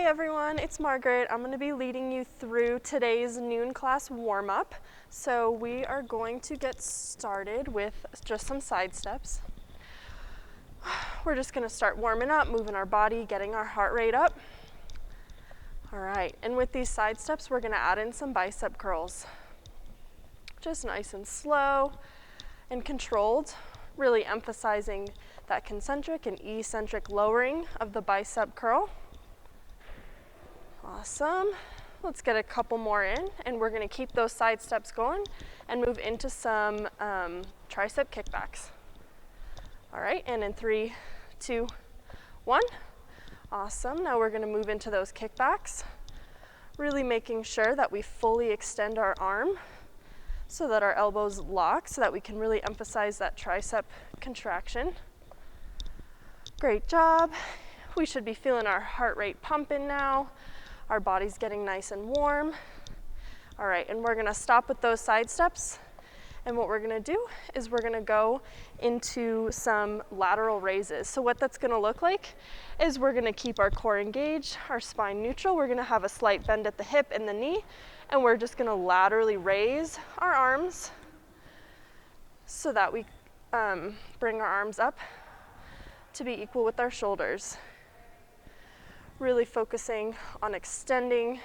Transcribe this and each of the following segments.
everyone, it's Margaret. I'm going to be leading you through today's noon class warm-up. So we are going to get started with just some side steps. We're just going to start warming up, moving our body, getting our heart rate up. All right, and with these side steps, we're going to add in some bicep curls. Just nice and slow and controlled, really emphasizing that concentric and eccentric lowering of the bicep curl. Awesome. Let's get a couple more in, and we're going to keep those side steps going and move into some tricep kickbacks. All right, and in 3, 2, 1. Awesome. Now we're going to move into those kickbacks, really making sure that we fully extend our arm so that our elbows lock, so that we can really emphasize that tricep contraction. Great job. We should be feeling our heart rate pumping now. Our body's getting nice and warm. All right, and we're gonna stop with those side steps. And what we're gonna do is we're gonna go into some lateral raises. So what that's gonna look like is we're gonna keep our core engaged, our spine neutral. We're gonna have a slight bend at the hip and the knee, and we're just gonna laterally raise our arms so that we bring our arms up to be equal with our shoulders. Really focusing on extending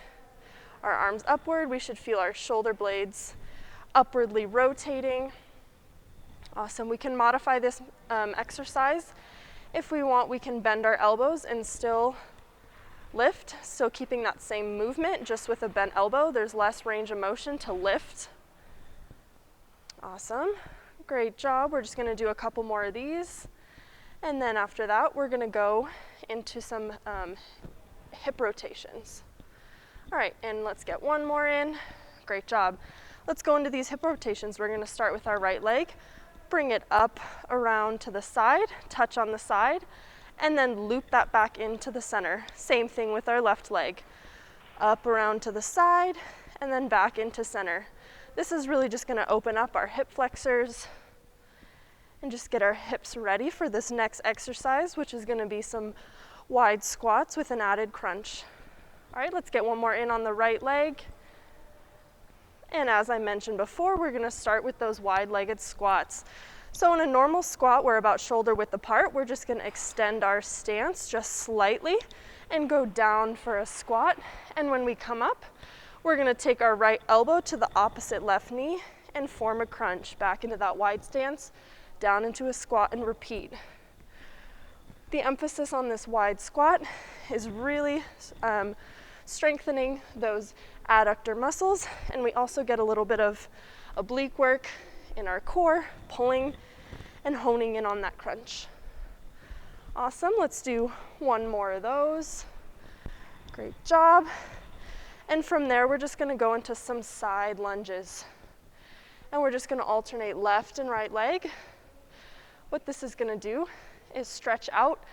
our arms upward. We should feel our shoulder blades upwardly rotating. Awesome. We can modify this exercise. If we want, we can bend our elbows and still lift. So keeping that same movement, just with a bent elbow, there's less range of motion to lift. Awesome. Great job. We're just going to do a couple more of these. And then after that, we're going to go into some hip rotations. All right, and let's get one more in. Great job. Let's go into these hip rotations. We're going to start with our right leg, bring it up around to the side, touch on the side, and then loop that back into the center. Same thing with our left leg. Up around to the side, and then back into center. This is really just going to open up our hip flexors and just get our hips ready for this next exercise, which is going to be some wide squats with an added crunch. All right, let's get one more in on the right leg. And as I mentioned before, we're going to start with those wide-legged squats. So in a normal squat, we're about shoulder width apart. We're just going to extend our stance just slightly and go down for a squat. And when we come up, we're going to take our right elbow to the opposite left knee and form a crunch back into that wide stance, down into a squat, and repeat. The emphasis on this wide squat is really strengthening those adductor muscles, and we also get a little bit of oblique work in our core, pulling and honing in on that crunch. Awesome. Let's do one more of those. Great job. And from there, we're just going to go into some side lunges, and we're just going to alternate left and right leg. What this is going to do is stretch out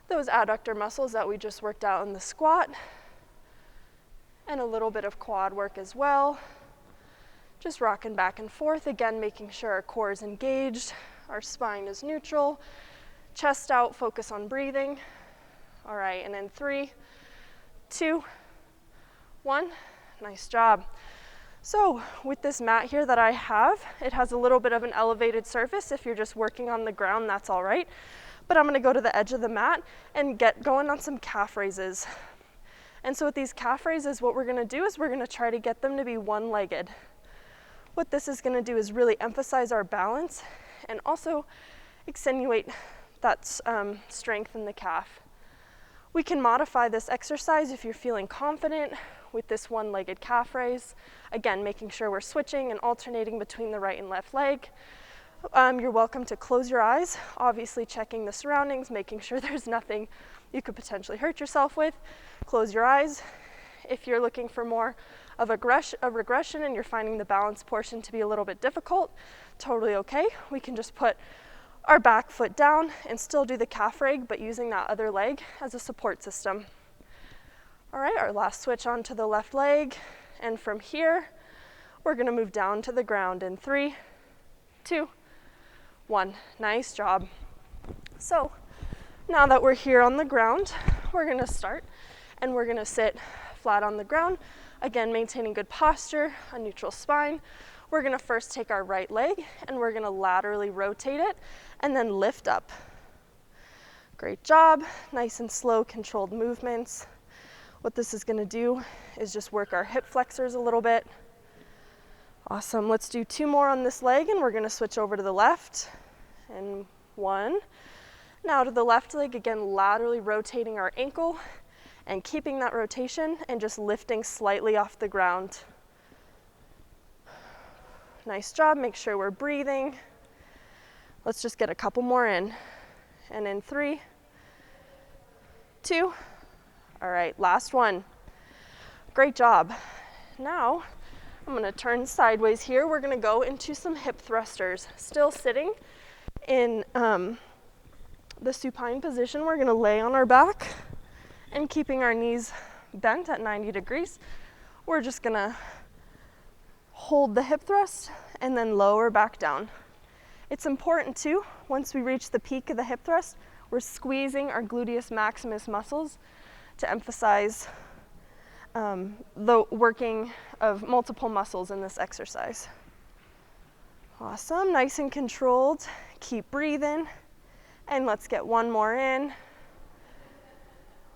those adductor muscles that we just worked out in the squat, and a little bit of quad work as well. Just rocking back and forth, again, making sure our core is engaged, our spine is neutral, chest out, focus on breathing. All right, and in 3, 2, 1, nice job. So with this mat here that I have, it has a little bit of an elevated surface. If you're just working on the ground, that's all right. But I'm gonna go to the edge of the mat and get going on some calf raises. And so with these calf raises, what we're gonna do is we're gonna try to get them to be one-legged. What this is gonna do is really emphasize our balance and also accentuate that strength in the calf. We can modify this exercise if you're feeling confident with this one-legged calf raise. Again, making sure we're switching and alternating between the right and left leg. You're welcome to close your eyes, obviously checking the surroundings, making sure there's nothing you could potentially hurt yourself with. Close your eyes. If you're looking for more of a regression and you're finding the balance portion to be a little bit difficult, totally okay. We can just put our back foot down and still do the calf raise, but using that other leg as a support system. All right, our last switch onto the left leg, and from here, we're gonna move down to the ground in 3, 2, 1. Nice job. So now that we're here on the ground, we're gonna start and we're gonna sit flat on the ground. Again, maintaining good posture, a neutral spine. We're gonna first take our right leg and we're gonna laterally rotate it and then lift up. Great job, nice and slow, controlled movements. What this is gonna do is just work our hip flexors a little bit. Awesome, let's do 2 more on this leg and we're gonna switch over to the left. And 1. Now to the left leg, again, laterally rotating our ankle and keeping that rotation and just lifting slightly off the ground. Nice job, make sure we're breathing. Let's just get a couple more in. And in 3, 2, all right, last one. Great job. Now, I'm gonna turn sideways here. We're gonna go into some hip thrusters. Still sitting in the supine position. We're gonna lay on our back and keeping our knees bent at 90 degrees. We're just gonna hold the hip thrust and then lower back down. It's important too, once we reach the peak of the hip thrust, we're squeezing our gluteus maximus muscles to emphasize the working of multiple muscles in this exercise. Awesome, nice and controlled. Keep breathing. And let's get 1 more in.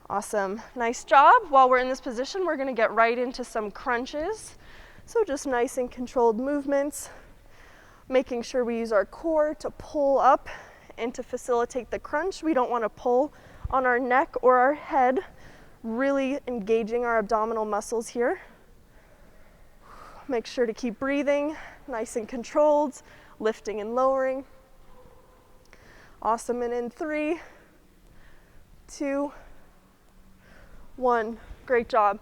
Awesome, nice job. While we're in this position, we're gonna get right into some crunches. So just nice and controlled movements, making sure we use our core to pull up and to facilitate the crunch. We don't wanna pull on our neck or our head, really engaging our abdominal muscles here. Make sure to keep breathing, nice and controlled, lifting and lowering. Awesome, and in 3, 2, 1, great job.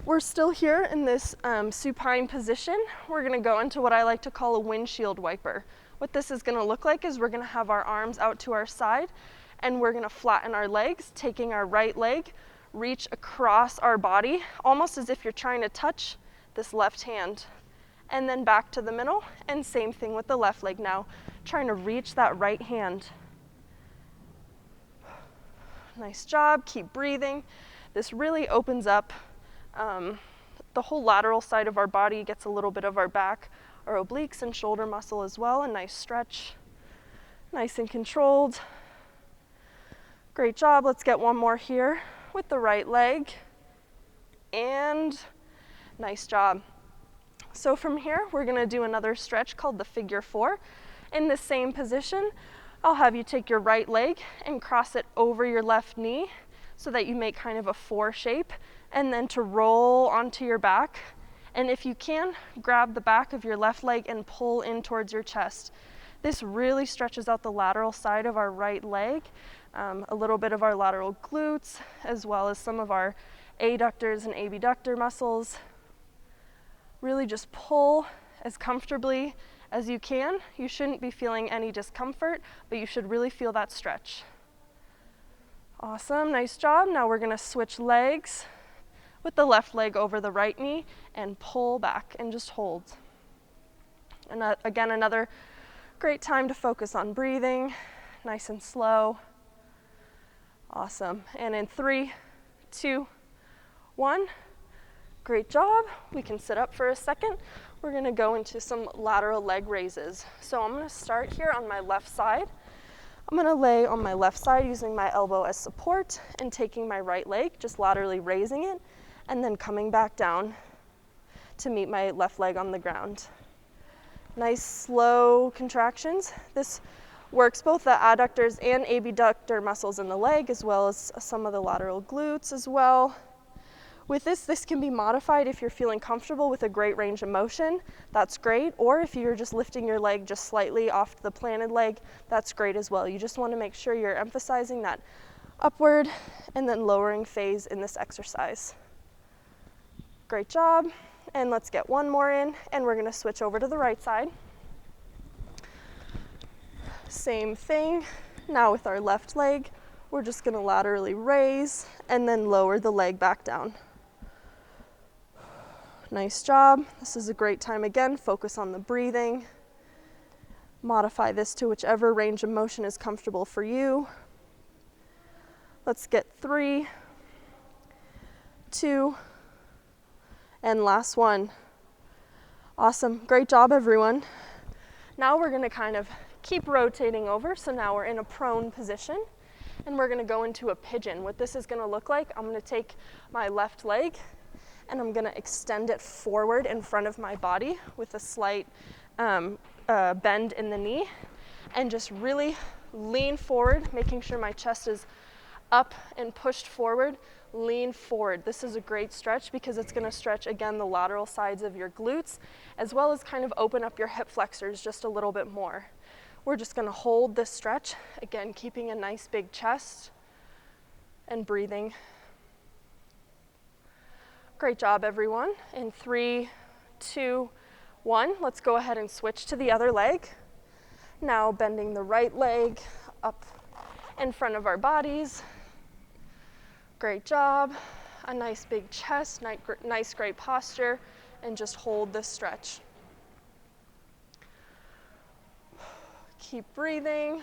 We're still here in this supine position. We're gonna go into what I like to call a windshield wiper. What this is gonna look like is we're gonna have our arms out to our side and we're gonna flatten our legs, taking our right leg, reach across our body, almost as if you're trying to touch this left hand. And then back to the middle, and same thing with the left leg now, trying to reach that right hand. Nice job, keep breathing. This really opens up the whole lateral side of our body, gets a little bit of our back, our obliques and shoulder muscle as well. A nice stretch, nice and controlled. Great job, let's get 1 more here with the right leg. And nice job. So from here, we're gonna do another stretch called the figure 4. In the same position, I'll have you take your right leg and cross it over your left knee so that you make kind of a 4 shape, and then to roll onto your back. And if you can, grab the back of your left leg and pull in towards your chest. This really stretches out the lateral side of our right leg, a little bit of our lateral glutes, as well as some of our adductors and abductor muscles. Really just pull as comfortably as you can. You shouldn't be feeling any discomfort, but you should really feel that stretch. Awesome, nice job. Now we're gonna switch legs with the left leg over the right knee and pull back and just hold. And again, another great time to focus on breathing, nice and slow. Awesome, and in 3, 2, 1. Great job. We can sit up for a second. We're gonna go into some lateral leg raises. So I'm gonna start here on my left side. I'm gonna lay on my left side using my elbow as support and taking my right leg, just laterally raising it, and then coming back down to meet my left leg on the ground. Nice slow contractions. This works both the adductors and abductor muscles in the leg, as well as some of the lateral glutes as well. With this can be modified if you're feeling comfortable with a great range of motion, that's great. Or if you're just lifting your leg just slightly off the planted leg, that's great as well. You just want to make sure you're emphasizing that upward and then lowering phase in this exercise. Great job. And let's get 1 more in, and we're going to switch over to the right side. Same thing. Now with our left leg, we're just going to laterally raise and then lower the leg back down. Nice job. This is a great time again. Focus on the breathing. Modify this to whichever range of motion is comfortable for you. Let's get 3, 2, and last one. Awesome, great job everyone. Now we're gonna kind of keep rotating over, so now we're in a prone position, and we're gonna go into a pigeon. What this is gonna look like, I'm gonna take my left leg, and I'm gonna extend it forward in front of my body with a slight bend in the knee, and just really lean forward, making sure my chest is up and pushed forward. Lean forward. This is a great stretch because it's going to stretch, again, the lateral sides of your glutes, as well as kind of open up your hip flexors just a little bit more. We're just going to hold this stretch, again, keeping a nice big chest and breathing. Great job, everyone. In 3, 2, 1, let's go ahead and switch to the other leg. Now bending the right leg up in front of our bodies. Great job. A nice big chest, nice great posture, and just hold this stretch. Keep breathing.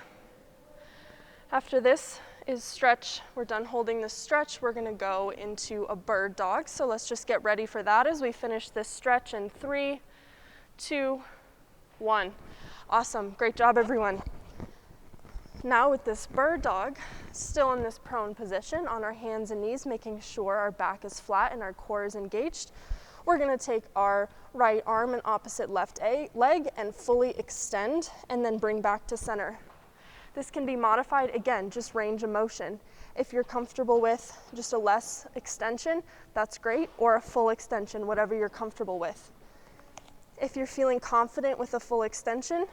After this is stretch, we're done holding this stretch, we're gonna go into a bird dog. So let's just get ready for that as we finish this stretch in 3, 2, 1. Awesome, great job everyone. Now with this bird dog, still in this prone position on our hands and knees, making sure our back is flat and our core is engaged, we're gonna take our right arm and opposite left leg and fully extend and then bring back to center. This can be modified, again, just range of motion. If you're comfortable with just a less extension, that's great, or a full extension, whatever you're comfortable with. If you're feeling confident with a full extension,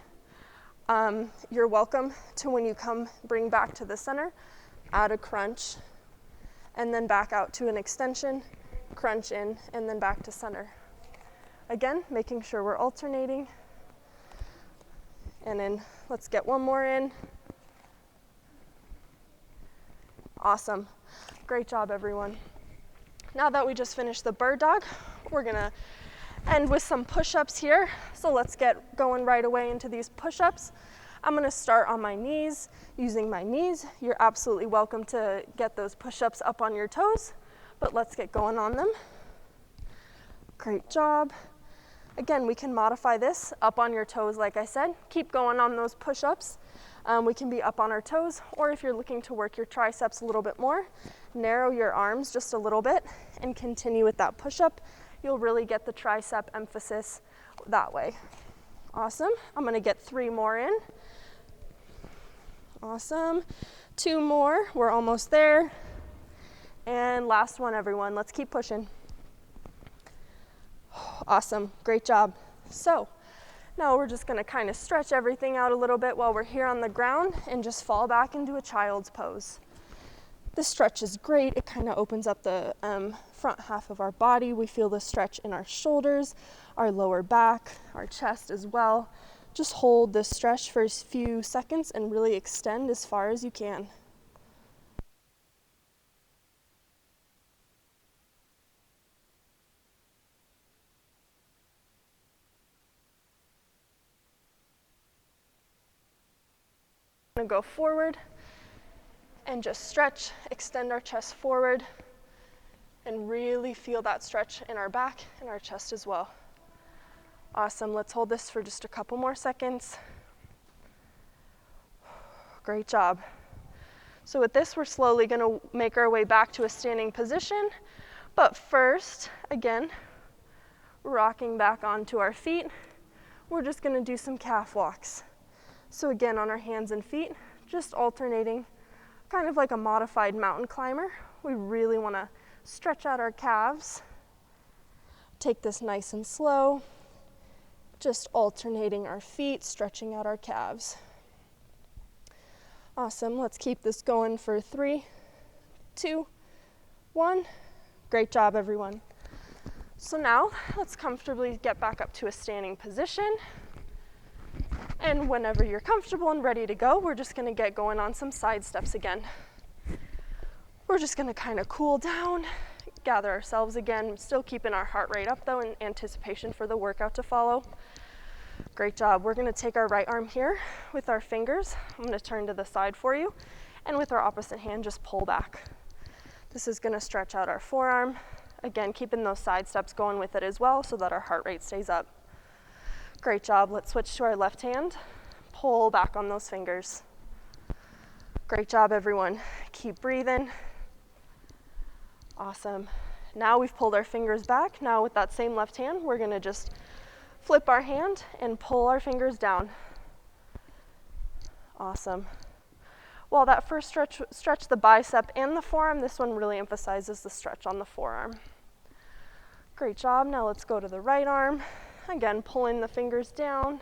you're welcome to, when you bring back to the center, add a crunch, and then back out to an extension, crunch in, and then back to center. Again, making sure we're alternating. And then let's get one more in. Awesome, great job everyone. Now that we just finished the bird dog, we're gonna end with some push-ups here. So let's get going right away into these push-ups. I'm gonna start on my knees, using my knees. You're absolutely welcome to get those push-ups up on your toes, but let's get going on them. Great job. Again, we can modify this up on your toes, like I said. Keep going on those push-ups. We can be up on our toes, or if you're looking to work your triceps a little bit more, narrow your arms just a little bit and continue with that push-up. You'll really get the tricep emphasis that way. Awesome. I'm gonna get 3 more in. Awesome. 2 more, we're almost there. And last one, everyone. Let's keep pushing. Awesome, great job. So now we're just gonna kind of stretch everything out a little bit while we're here on the ground and just fall back into a child's pose. This stretch is great. It kind of opens up the front half of our body. We feel the stretch in our shoulders, our lower back, our chest as well. Just hold this stretch for a few seconds and really extend as far as you can. I'm gonna go forward and just stretch, extend our chest forward, and really feel that stretch in our back and our chest as well. Awesome, let's hold this for just a couple more seconds. Great job. So with this, we're slowly gonna make our way back to a standing position, but first, again, rocking back onto our feet, we're just gonna do some calf walks. So again, on our hands and feet, just alternating, kind of like a modified mountain climber. We really wanna stretch out our calves. Take this nice and slow, just alternating our feet, stretching out our calves. Awesome, let's keep this going for 3, 2, 1. Great job, everyone. So now, let's comfortably get back up to a standing position. And whenever you're comfortable and ready to go, we're just gonna get going on some side steps again. We're just gonna kind of cool down, gather ourselves again, still keeping our heart rate up though in anticipation for the workout to follow. Great job. We're gonna take our right arm here with our fingers. I'm gonna turn to the side for you. And with our opposite hand, just pull back. This is gonna stretch out our forearm, Again, keeping those side steps going with it as well so that our heart rate stays up. Great job. Let's switch to our left hand. Pull back on those fingers. Great job, everyone. Keep breathing. Awesome. Now we've pulled our fingers back. Now with that same left hand, we're going to just flip our hand and pull our fingers down. Awesome. While that first stretch the bicep and the forearm, this one really emphasizes the stretch on the forearm. Great job. Now let's go to the right arm. Again, pulling the fingers down.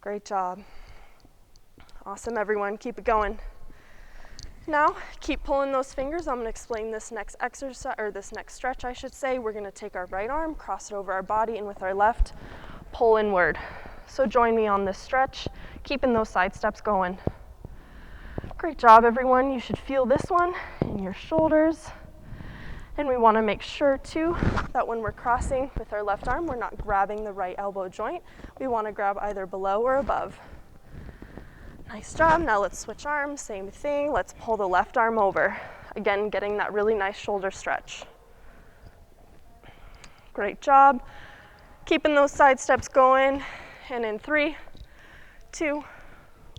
Great job. Awesome, everyone. Keep it going. Now, keep pulling those fingers. I'm going to explain this next exercise, or this next stretch, I should say. We're going to take our right arm, cross it over our body, and with our left, pull inward. So join me on this stretch, keeping those side steps going. Great job, everyone. You should feel this one in your shoulders. And we want to make sure, too, that when we're crossing with our left arm, we're not grabbing the right elbow joint. We want to grab either below or above. Nice job. Now let's switch arms. Same thing. Let's pull the left arm over. Again, getting that really nice shoulder stretch. Great job. Keeping those side steps going. And in 3, 2,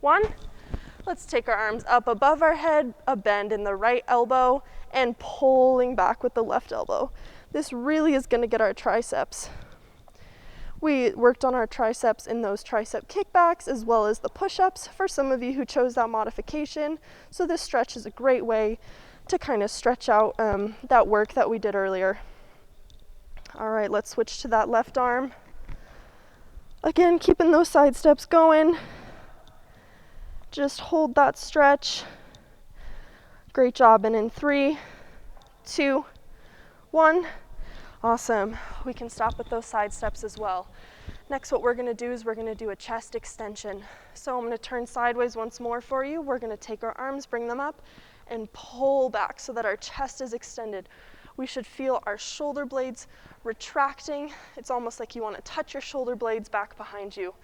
1. Let's take our arms up above our head, a bend in the right elbow, and pulling back with the left elbow. This really is going to get our triceps. We worked on our triceps in those tricep kickbacks as well as the push-ups for some of you who chose that modification. So this stretch is a great way to kind of stretch out that work that we did earlier. All right, let's switch to that left arm. Again, keeping those side steps going. Just hold that stretch. Great job. And in 3, 2, 1. Awesome. We can stop with those side steps as well. Next, what we're going to do is we're going to do a chest extension. So I'm going to turn sideways once more for you. We're going to take our arms, bring them up, and pull back so that our chest is extended. We should feel our shoulder blades retracting. It's almost like you want to touch your shoulder blades back behind you.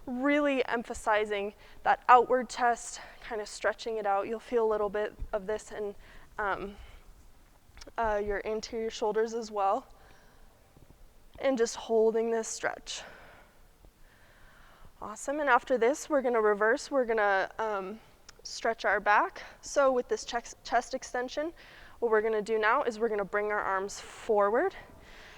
Really emphasizing that outward chest, kind of stretching it out. You'll feel a little bit of this in your anterior shoulders as well. And just holding this stretch. Awesome. And after this, we're going to reverse. We're going to stretch our back. So with this chest extension, what we're going to do now is we're going to bring our arms forward.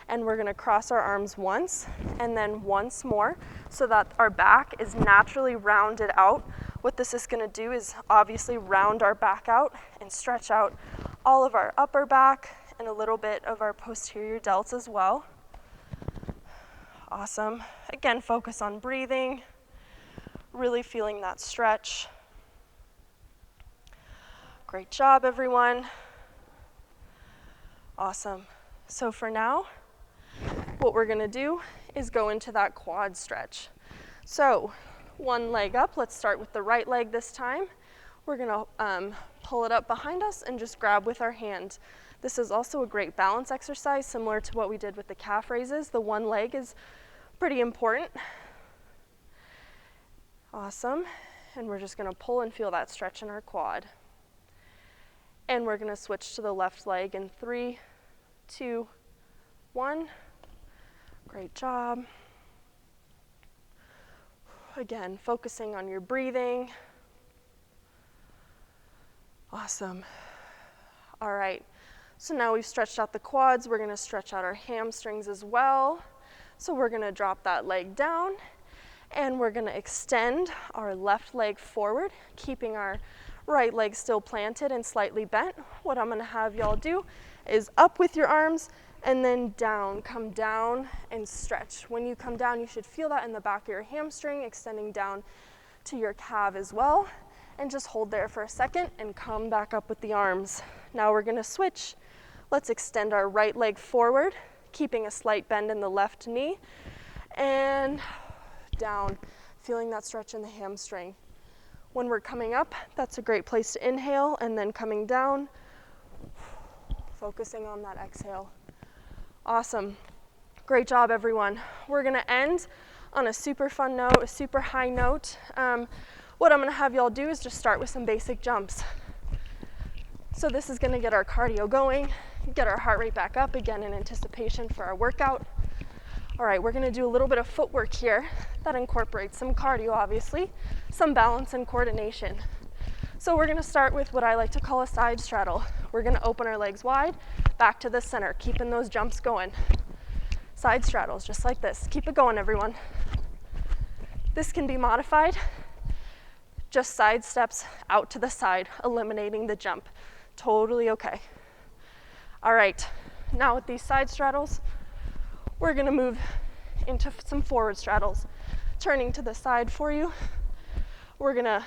And we're going to cross our arms once and then once more so that our back is naturally rounded out. What this is going to do is obviously round our back out and stretch out all of our upper back and a little bit of our posterior delts as well. Awesome. Again, focus on breathing, really feeling that stretch. Great job, everyone. Awesome. So for now, what we're going to do is go into that quad stretch. So one leg up. Let's start with the right leg this time. We're going to pull it up behind us and just grab with our hand. This is also a great balance exercise, similar to what we did with the calf raises. The one leg is pretty important. Awesome. And we're just going to pull and feel that stretch in our quad. And we're going to switch to the left leg in 3, 2, 1. Great job. Again, focusing on your breathing. Awesome. All right. So now we've stretched out the quads. We're going to stretch out our hamstrings as well. So we're going to drop that leg down and we're going to extend our left leg forward, keeping our right leg still planted and slightly bent. What I'm going to have y'all do is up with your arms and then down. Come down and stretch. When you come down, you should feel that in the back of your hamstring, extending down to your calf as well. And just hold there for a second and come back up with the arms. Now we're going to switch. Let's extend our right leg forward, keeping a slight bend in the left knee, and down, feeling that stretch in the hamstring. When we're coming up, that's a great place to inhale, and then coming down, focusing on that exhale. Awesome. Great job, everyone. We're going to end on a super fun note, a super high note. What I'm going to have y'all do is just start with some basic jumps. So this is going to get our cardio going, get our heart rate back up again in anticipation for our workout. All right, we're gonna do a little bit of footwork here that incorporates some cardio, obviously, some balance and coordination. So we're gonna start with what I like to call a side straddle. We're gonna open our legs wide, back to the center, keeping those jumps going. Side straddles, just like this. Keep it going, everyone. This can be modified, just side steps out to the side, eliminating the jump. Totally okay. All right, now with these side straddles, we're gonna move into some forward straddles. Turning to the side for you, we're gonna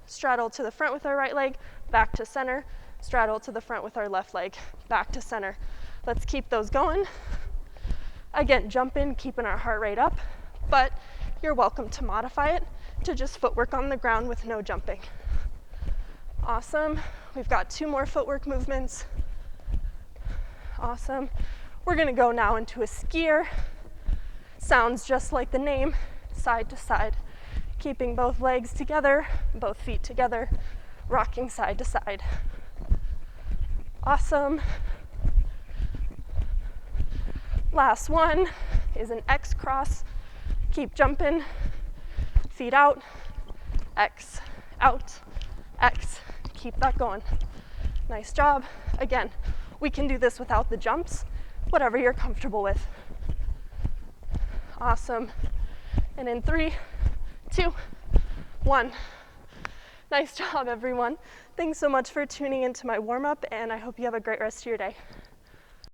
straddle to the front with our right leg, back to center, straddle to the front with our left leg, back to center. Let's keep those going. Again, jump in, keeping our heart rate up, but you're welcome to modify it to just footwork on the ground with no jumping. Awesome. We've got 2 more footwork movements. Awesome. We're gonna go now into a skier. Sounds just like the name, side to side. Keeping both legs together, both feet together, rocking side to side. Awesome. Last one is an X cross. Keep jumping, feet out, X, out, X. Keep that going. Nice job. Again, we can do this without the jumps, whatever you're comfortable with. Awesome. And in 3, 2, 1. Nice job, everyone. Thanks so much for tuning into my warm-up, and I hope you have a great rest of your day.